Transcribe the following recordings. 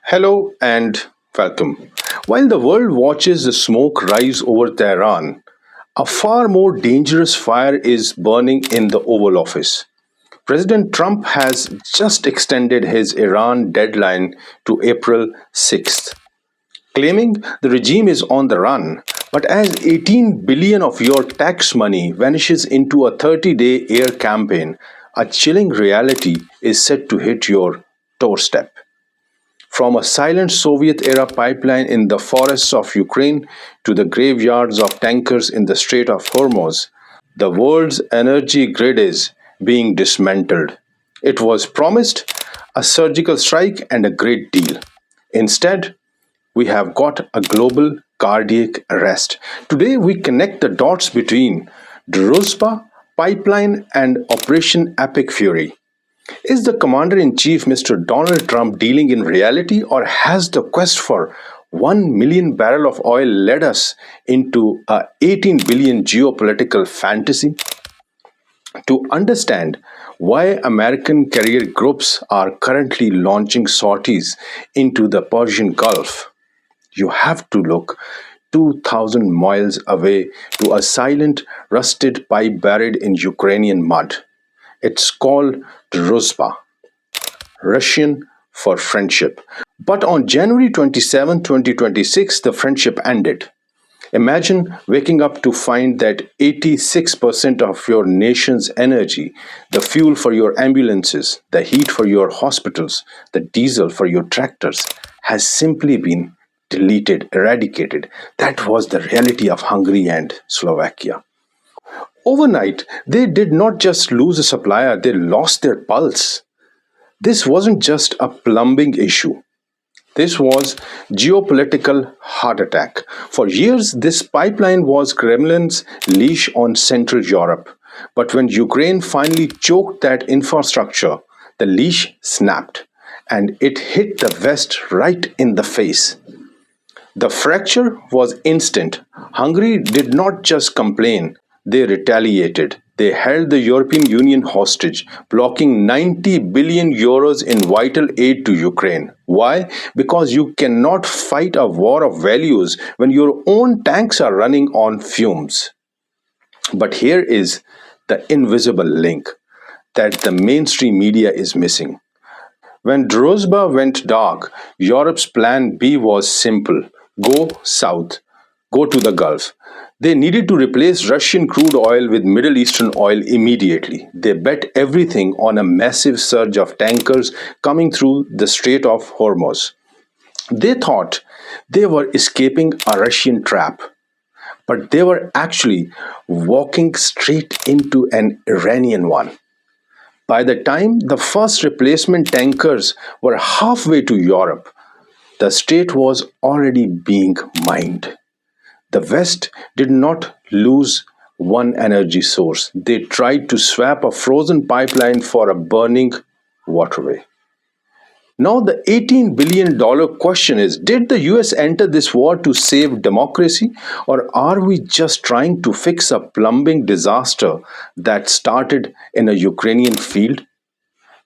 Hello and welcome. While the world watches the smoke rise over Tehran, a far more dangerous fire is burning in the Oval Office. President Trump has just extended his Iran deadline to April 6th, claiming the regime is on the run. But as 18 billion of your tax money vanishes into a 30-day air campaign, a chilling reality is set to hit your doorstep. From a silent Soviet era pipeline in the forests of Ukraine to the graveyards of tankers in the Strait of Hormuz, the world's energy grid is being dismantled. It was promised a surgical strike and a great deal. Instead, we have got a global cardiac arrest. Today, we connect the dots between Druzhba pipeline and Operation Epic Fury. Is the commander in chief, Mr. Donald Trump, dealing in reality, or has the quest for 1 million barrel of oil led us into a 18 billion geopolitical fantasy? To understand why American carrier groups are currently launching sorties into the Persian Gulf, you have to look 2,000 miles away to a silent, rusted pipe buried in Ukrainian mud. It's called Druzhba, Russian for friendship. But on January 27, 2026, the friendship ended. Imagine waking up to find that 86% of your nation's energy, the fuel for your ambulances, the heat for your hospitals, the diesel for your tractors, has simply been deleted, eradicated. That was the reality of Hungary and Slovakia. Overnight, they did not just lose a supplier, they lost their pulse. This wasn't just a plumbing issue. This was geopolitical heart attack. For years, this pipeline was Kremlin's leash on Central Europe. But when Ukraine finally choked that infrastructure, the leash snapped and it hit the West right in the face. The fracture was instant. Hungary did not just complain, they retaliated. They held the European Union hostage, blocking 90 billion euros in vital aid to Ukraine. Why? Because you cannot fight a war of values when your own tanks are running on fumes. But here is the invisible link that the mainstream media is missing. When Drozhba went dark, Europe's plan B was simple: go south, go to the Gulf. They needed to replace Russian crude oil with Middle Eastern oil immediately. They bet everything on a massive surge of tankers coming through the Strait of Hormuz. They thought they were escaping a Russian trap, but they were actually walking straight into an Iranian one. By the time the first replacement tankers were halfway to Europe, the strait was already being mined. The West did not lose one energy source. They tried to swap a frozen pipeline for a burning waterway. Now, the $18 billion question is, did the US enter this war to save democracy, or are we just trying to fix a plumbing disaster that started in a Ukrainian field?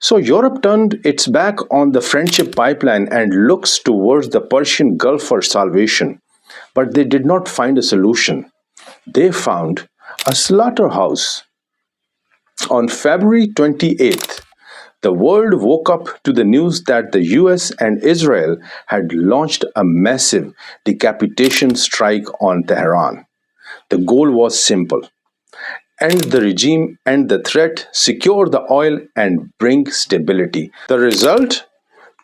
So Europe turned its back on the friendship pipeline and looks towards the Persian Gulf for salvation. But they did not find a solution. They found a slaughterhouse. On February 28th, the world woke up to the news that the US and Israel had launched a massive decapitation strike on Tehran. The goal was simple: end the regime, end the threat, secure the oil, and bring stability. The result?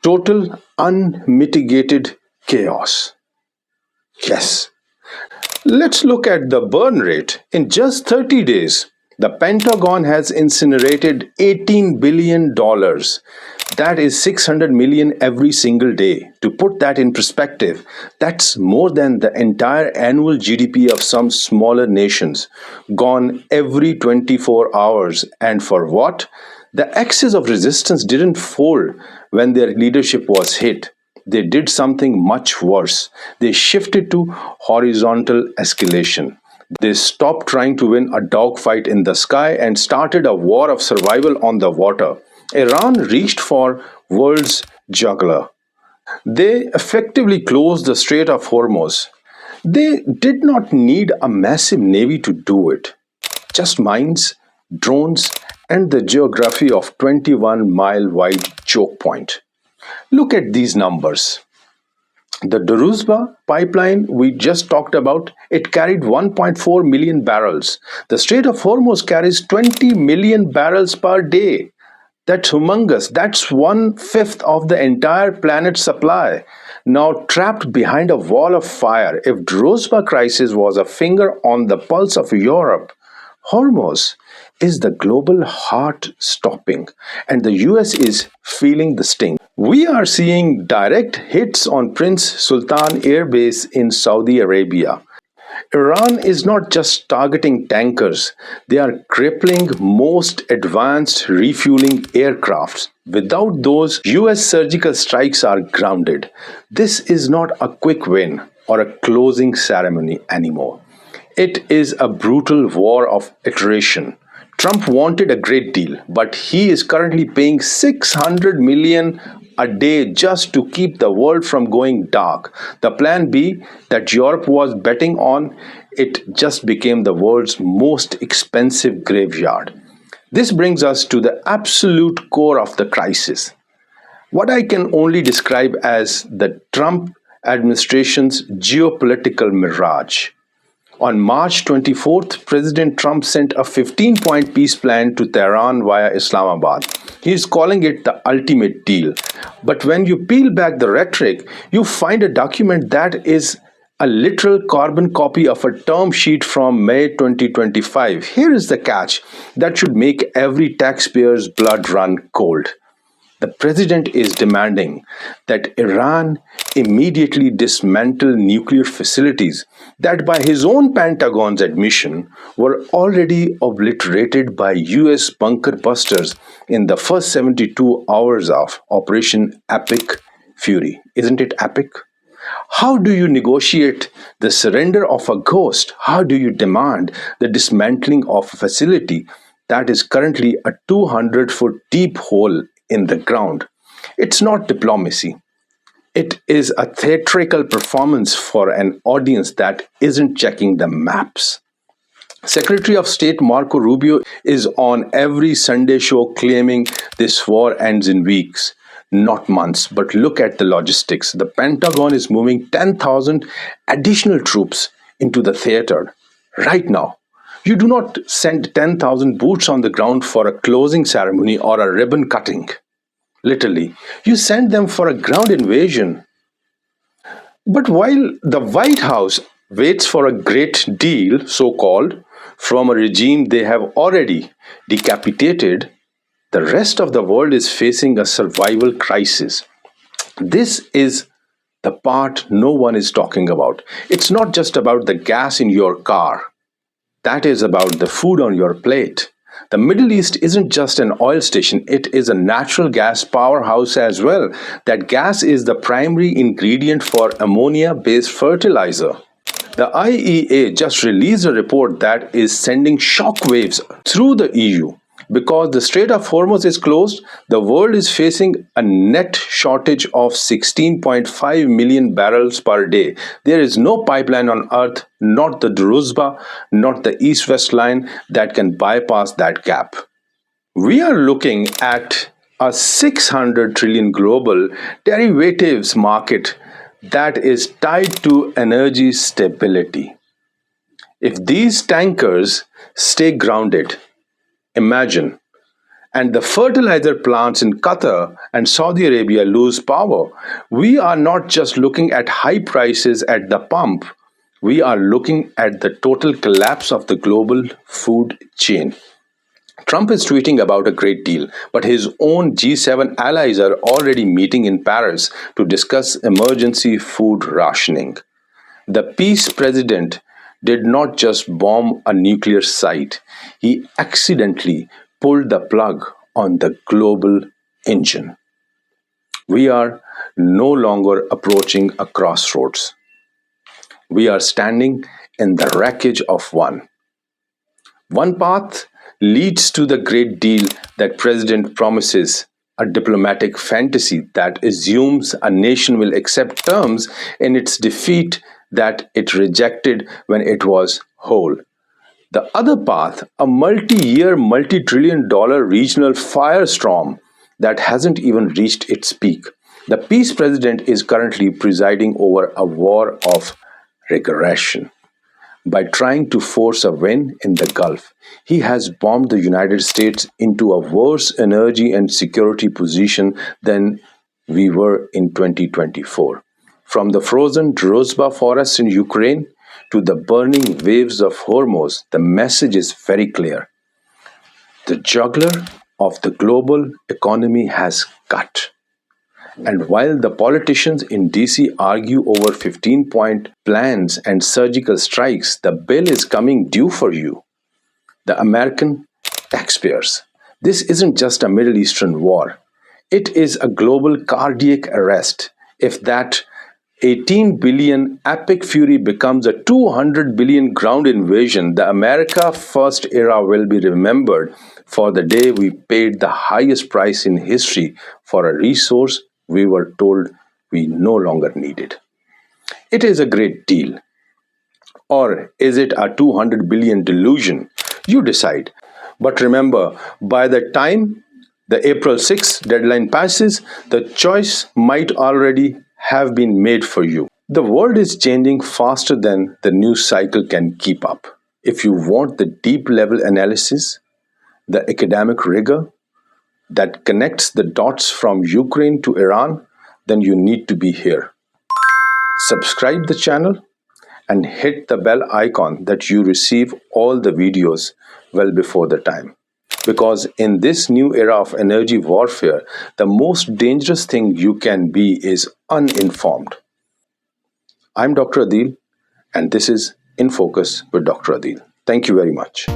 Total unmitigated chaos. Yes. Let's look at the burn rate. In just 30 days, the Pentagon has incinerated $18 billion. That is 600 million every single day. To put that in perspective, that's more than the entire annual GDP of some smaller nations, gone every 24 hours. And for what? The axis of resistance didn't fold when their leadership was hit. They did something much worse. They shifted to horizontal escalation. They stopped trying to win a dogfight in the sky and started a war of survival on the water. Iran reached for world's juggler. They effectively closed the Strait of Hormuz. They did not need a massive navy to do it, just mines, drones, and the geography of 21-mile wide choke point. Look at these numbers. The Druzhba pipeline we just talked about, it carried 1.4 million barrels. The Strait of Hormuz carries 20 million barrels per day. That's humongous. That's one-fifth of the entire planet's supply. Now trapped behind a wall of fire, if Druzhba crisis was a finger on the pulse of Europe, Hormuz is the global heart stopping, and the US is feeling the sting. We are seeing direct hits on Prince Sultan Air Base in Saudi Arabia. Iran is not just targeting tankers, they are crippling most advanced refueling aircrafts. Without those, US surgical strikes are grounded. This is not a quick win or a closing ceremony anymore. It is a brutal war of attrition. Trump wanted a great deal, but he is currently paying 600 million a day just to keep the world from going dark. The plan B that Europe was betting on, it just became the world's most expensive graveyard. This brings us to the absolute core of the crisis. What I can only describe as the Trump administration's geopolitical mirage. On March 24th, President Trump sent a 15-point peace plan to Tehran via Islamabad. He is calling it the ultimate deal. But when you peel back the rhetoric, you find a document that is a literal carbon copy of a term sheet from May 2025. Here is the catch that should make every taxpayer's blood run cold. The president is demanding that Iran immediately dismantle nuclear facilities that, by his own Pentagon's admission, were already obliterated by US bunker busters in the first 72 hours of Operation Epic Fury. Isn't it epic? How do you negotiate the surrender of a ghost? How do you demand the dismantling of a facility that is currently a 200-foot deep hole in the ground? It's not diplomacy. It is a theatrical performance for an audience that isn't checking the maps. Secretary of State Marco Rubio is on every Sunday show claiming this war ends in weeks, not months. But look at the logistics. The Pentagon is moving 10,000 additional troops into the theater right now. You do not send 10,000 boots on the ground for a closing ceremony or a ribbon cutting. Literally, you send them for a ground invasion. But while the White House waits for a great deal, so-called, from a regime they have already decapitated, the rest of the world is facing a survival crisis. This is the part no one is talking about. It's not just about the gas in your car. That is about the food on your plate. The Middle East isn't just an oil station, it is a natural gas powerhouse as well. That gas is the primary ingredient for ammonia-based fertilizer. The IEA just released a report that is sending shockwaves through the EU. Because the Strait of Hormuz is closed, the world is facing a net shortage of 16.5 million barrels per day. There is no pipeline on earth, not the Druzhba, not the east-west line, that can bypass that gap. We are looking at a 600 trillion global derivatives market that is tied to energy stability. If these tankers stay grounded, imagine, and the fertilizer plants in Qatar and Saudi Arabia lose power, we are not just looking at high prices at the pump, we are looking at the total collapse of the global food chain. Trump is tweeting about a great deal, but his own G7 allies are already meeting in Paris to discuss emergency food rationing. The peace president did not just bomb a nuclear site, he accidentally pulled the plug on the global engine. We are no longer approaching a crossroads. We are standing in the wreckage of one. One path leads to the great deal that President promises a diplomatic fantasy that assumes a nation will accept terms in its defeat that it rejected when it was whole. The other path, a multi-year, multi-trillion dollar regional firestorm that hasn't even reached its peak. The peace president is currently presiding over a war of regression. By trying to force a win in the Gulf, he has bombed the United States into a worse energy and security position than we were in 2024. From the frozen Druzhba forests in Ukraine to the burning waves of Hormuz, the message is very clear. The juggler of the global economy has cut. And while the politicians in DC argue over 15-point plans and surgical strikes, the bill is coming due for you, the American taxpayers. This isn't just a Middle Eastern war. It is a global cardiac arrest. If that 18 billion epic fury becomes a 200 billion ground invasion, the America First era will be remembered for the day we paid the highest price in history for a resource we were told we no longer needed. It is a great deal. Or is it a 200 billion delusion? You decide. But remember, by the time the April 6th deadline passes, the choice might already have been made for you. The world is changing faster than the news cycle can keep up. If you want the deep level analysis, the academic rigor that connects the dots from Ukraine to Iran, then you need to be here. Subscribe the channel and hit the bell icon that you receive all the videos well before the time. Because in this new era of energy warfare, the most dangerous thing you can be is uninformed. I'm Dr. Adeel, and this is In Focus with Dr. Adeel. Thank you very much.